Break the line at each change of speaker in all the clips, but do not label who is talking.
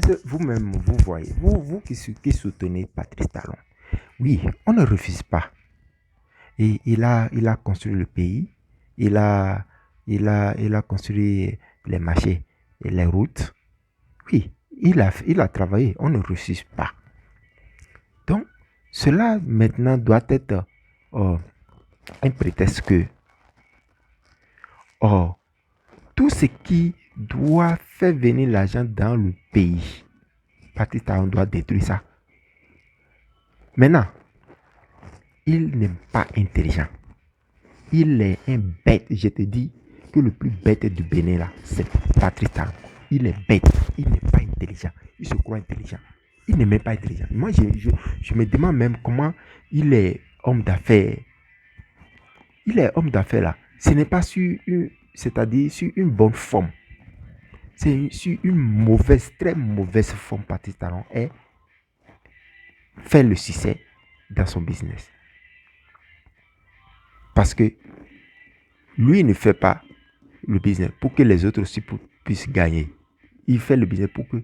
Est-ce que vous-même, vous voyez, vous qui soutenez Patrice Talon, oui, on ne refuse pas. Et il a construit le pays, il a, il a construit les marchés et les routes. Oui, il a travaillé, on ne refuse pas. Donc, cela maintenant doit être un prétexte que tout ce qui doit faire venir l'argent dans le pays, Patrice Talon doit détruire ça. Maintenant, il n'est pas intelligent. Il est un bête. Je te dis que le plus bête du Bénin là, c'est Patrice Talon. Il est bête. Il n'est pas intelligent. Il se croit intelligent. Il n'est même pas intelligent. Moi, je me demande même comment il est homme d'affaires. Il est homme d'affaires là. Ce n'est pas c'est-à-dire sur une bonne forme. C'est sur une mauvaise, très mauvaise forme. Patrice Talon est faire le succès dans son business. Parce que lui ne fait pas le business pour que les autres aussi puissent gagner. Il fait le business pour que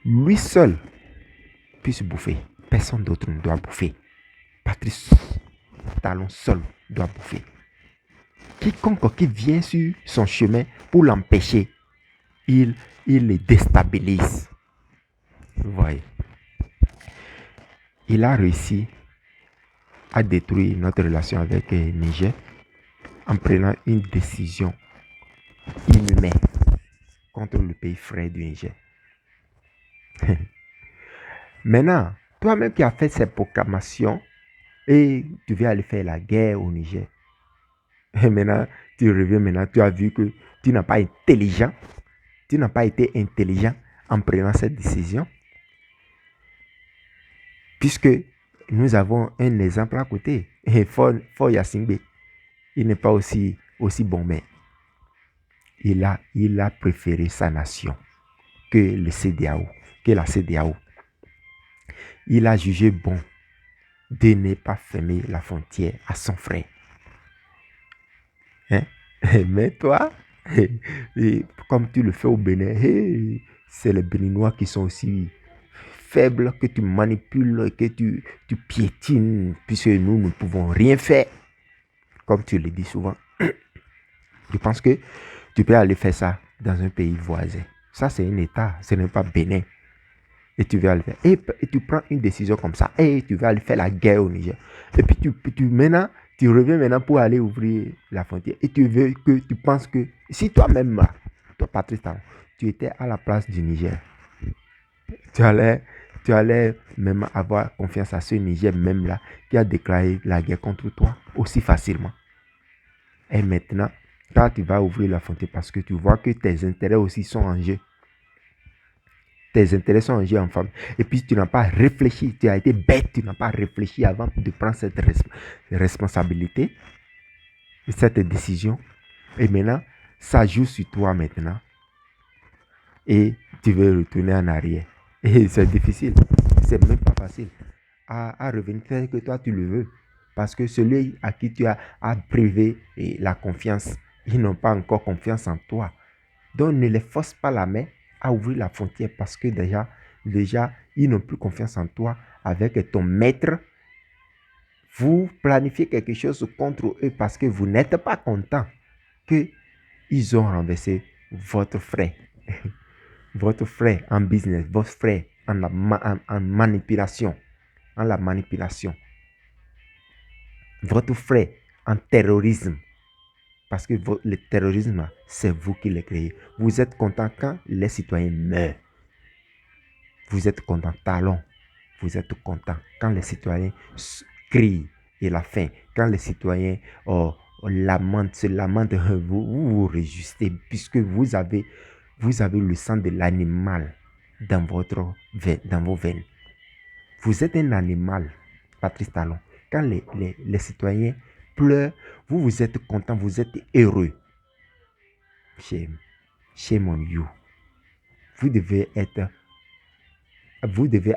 lui seul puisse bouffer. Personne d'autre ne doit bouffer. Patrice Talon seul doit bouffer. Quiconque qui vient sur son chemin pour l'empêcher, il le déstabilise. Vous voyez. Il a réussi à détruire notre relation avec Niger en prenant une décision inhumaine contre le pays frère du Niger. Maintenant, toi-même qui as fait ces proclamations et tu viens aller faire la guerre au Niger. Et maintenant, tu reviens maintenant, tu as vu que tu n'as pas intelligent, tu n'as pas été intelligent en prenant cette décision. Puisque nous avons un exemple à côté, Faure Gnassingbé. Il n'est pas aussi bon, mais il a préféré sa nation que le CEDEAO, que la CEDEAO. Il a jugé bon de ne pas fermer la frontière à son frère. Hein? Mais toi, comme tu le fais au Bénin, c'est les Béninois qui sont aussi faibles, que tu manipules, que tu piétines, puisque nous ne pouvons rien faire, comme tu le dis souvent. Je pense que tu peux aller faire ça dans un pays voisin. Ça, c'est un État, ce n'est pas Bénin. Et tu vas aller faire. Et tu prends une décision comme ça. Et tu vas aller faire la guerre au Niger. Et puis maintenant, tu reviens maintenant pour aller ouvrir la frontière. Et tu penses que si toi-même, là, toi, Patrice Talon, tu étais à la place du Niger, tu allais même avoir confiance à ce Niger même là qui a déclaré la guerre contre toi aussi facilement. Et maintenant, quand tu vas ouvrir la frontière parce que tu vois que tes intérêts aussi sont en jeu. Tes intérêts sont en jeu en femme. Et puis tu n'as pas réfléchi, tu as été bête, tu n'as pas réfléchi avant de prendre cette responsabilité, cette décision. Et maintenant, ça joue sur toi maintenant. Et tu veux retourner en arrière. Et c'est difficile. C'est même pas facile à revenir. C'est que toi, tu le veux. Parce que celui à qui tu as privé la confiance, ils n'ont pas encore confiance en toi. Donc, ne les force pas la main à ouvrir la frontière parce que déjà, ils n'ont plus confiance en toi avec ton maître. Vous planifiez quelque chose contre eux parce que vous n'êtes pas content qu'ils ont renversé votre frère. Votre frère en business, votre frère en manipulation. En la manipulation. Votre frère en terrorisme. Parce que le terrorisme, c'est vous qui l'avez créé. Vous êtes content quand les citoyens meurent. Vous êtes content, Talon. Vous êtes content quand les citoyens crient et la faim. Quand les citoyens se lamentent, vous vous réjouissez puisque vous avez le sang de l'animal dans vos veines. Vous êtes un animal, Patrice Talon. Quand les citoyens pleurent, vous êtes content, vous êtes heureux. Shame on you. Vous devez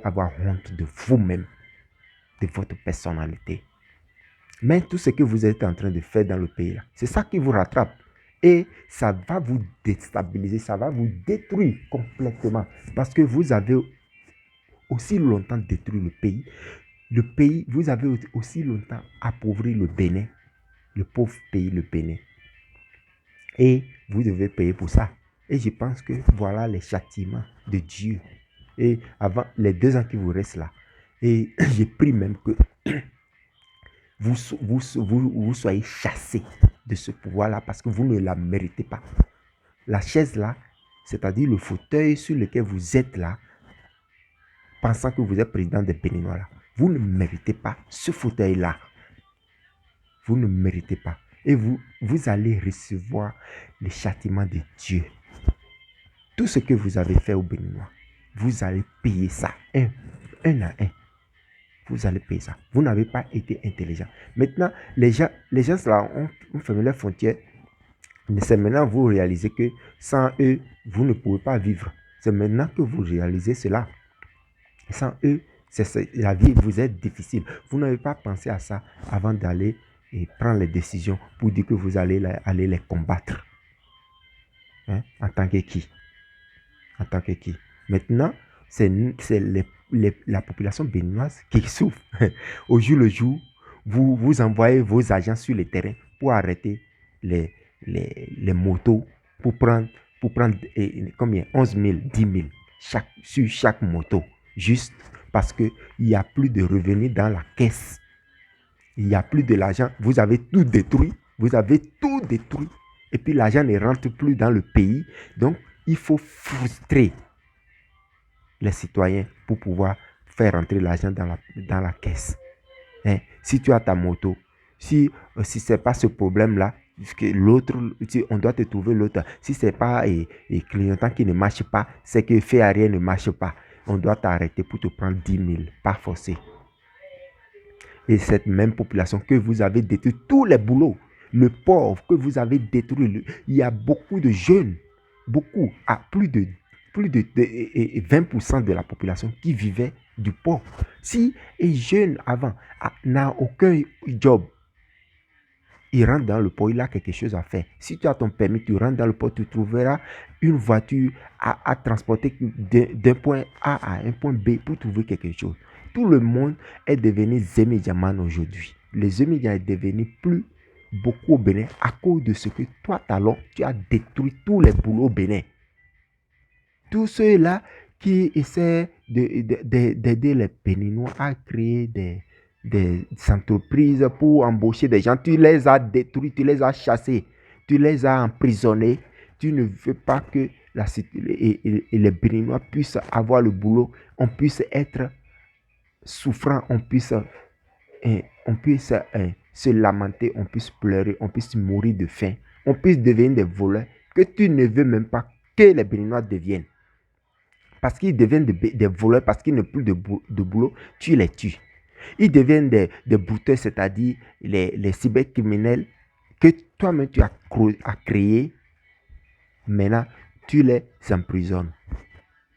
avoir honte de vous-même, de votre personnalité. Mais tout ce que vous êtes en train de faire dans le pays, là, c'est ça qui vous rattrape. Et ça va vous déstabiliser, ça va vous détruire complètement. Parce que vous avez aussi longtemps détruit le pays. Le pays, vous avez aussi longtemps appauvri le Bénin, le pauvre pays, le Bénin. Et vous devez payer pour ça. Et je pense que voilà les châtiments de Dieu. Et avant les 2 ans qui vous restent là, et j'ai pris même que vous soyez chassés de ce pouvoir-là parce que vous ne la méritez pas. La chaise là, c'est-à-dire le fauteuil sur lequel vous êtes là, pensant que vous êtes président des Béninois là, vous ne méritez pas ce fauteuil-là. Vous ne méritez pas. Et vous allez recevoir les châtiments de Dieu. Tout ce que vous avez fait aux Béninois, vous allez payer ça, un à un. Vous allez payer ça. Vous n'avez pas été intelligent. Maintenant, les gens là ont fermé leurs frontières. C'est maintenant que vous réalisez que sans eux, vous ne pouvez pas vivre. C'est maintenant que vous réalisez cela. Sans eux, la vie vous est difficile. Vous n'avez pas pensé à ça avant d'aller et prendre les décisions pour dire que vous allez aller les combattre. Hein? En tant que qui? En tant que qui? Maintenant, c'est la population béninoise qui souffre. Au jour le jour, vous envoyez vos agents sur le terrain pour arrêter les motos, pour prendre combien? 11 000, 10 000 sur chaque moto. Juste parce qu'il n'y a plus de revenus dans la caisse. Il n'y a plus de l'argent. Vous avez tout détruit. Vous avez tout détruit. Et puis l'argent ne rentre plus dans le pays. Donc, il faut frustrer les citoyens pour pouvoir faire rentrer l'argent dans la caisse. Hein? Si tu as ta moto, si ce n'est pas ce problème-là, l'autre, on doit te trouver l'autre. Si ce n'est pas clignotant qui ne marche pas, c'est que fait arrière ne marche pas. On doit t'arrêter pour te prendre 10 000, pas forcé. Et cette même population que vous avez détruit tous les boulots, le pauvre que vous avez détruit, il y a beaucoup de jeunes, beaucoup, à plus de 20% de la population qui vivait du pauvre. Si un jeune avant n'a aucun job, il rentre dans le port, il a quelque chose à faire. Si tu as ton permis, tu rentres dans le port, tu trouveras une voiture à transporter d'un point A à un point B pour trouver quelque chose. Tout le monde est devenu Zémédiaman aujourd'hui. Le Zémédiaman est devenu plus beaucoup au Bénin à cause de ce que toi, Talon, tu as détruit tous les boulots au Bénin. Tous ceux-là qui essaient d'aider les Béninois à créer des entreprises pour embaucher des gens, tu les as détruits, tu les as chassés, tu les as emprisonnés. Tu ne veux pas que les Béninois puissent avoir le boulot, on puisse être souffrant, on puisse se lamenter, on puisse pleurer, on puisse mourir de faim, on puisse devenir des voleurs que tu ne veux même pas que les Béninois deviennent. Parce qu'ils deviennent des voleurs, parce qu'ils n'ont plus de boulot, tu les tues. Ils deviennent des brouteurs, c'est-à-dire les cybercriminels que toi-même tu as créés. Maintenant, tu les emprisonnes.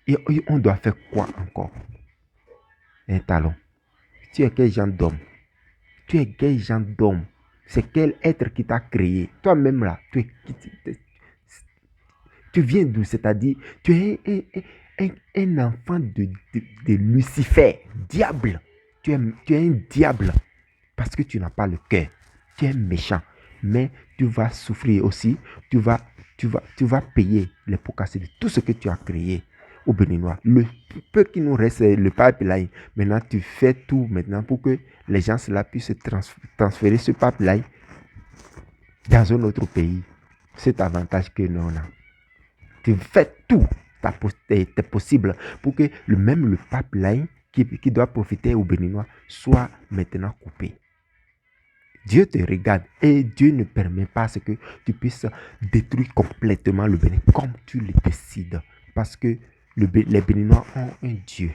Et on doit faire quoi encore? Un talon. Tu es quel genre d'homme? Tu es quel genre d'homme? C'est quel être qui t'a créé? Toi-même là, tu viens d'où? C'est-à-dire, tu es un enfant de Lucifer, diable. Tu es un diable parce que tu n'as pas le cœur. Tu es méchant. Mais tu vas souffrir aussi. Tu vas payer les pots cassés de tout ce que tu as créé au Béninois. Le peu qui nous reste, le pipeline. Maintenant, tu fais tout maintenant pour que les gens cela puissent transférer ce pipeline dans un autre pays. Cet avantage que nous on a. Tu fais tout est possible pour que le pipeline qui doit profiter aux Béninois soit maintenant coupé. Dieu te regarde et Dieu ne permet pas ce que tu puisses détruire complètement le Bénin comme tu le décides. Parce que les Béninois ont un Dieu.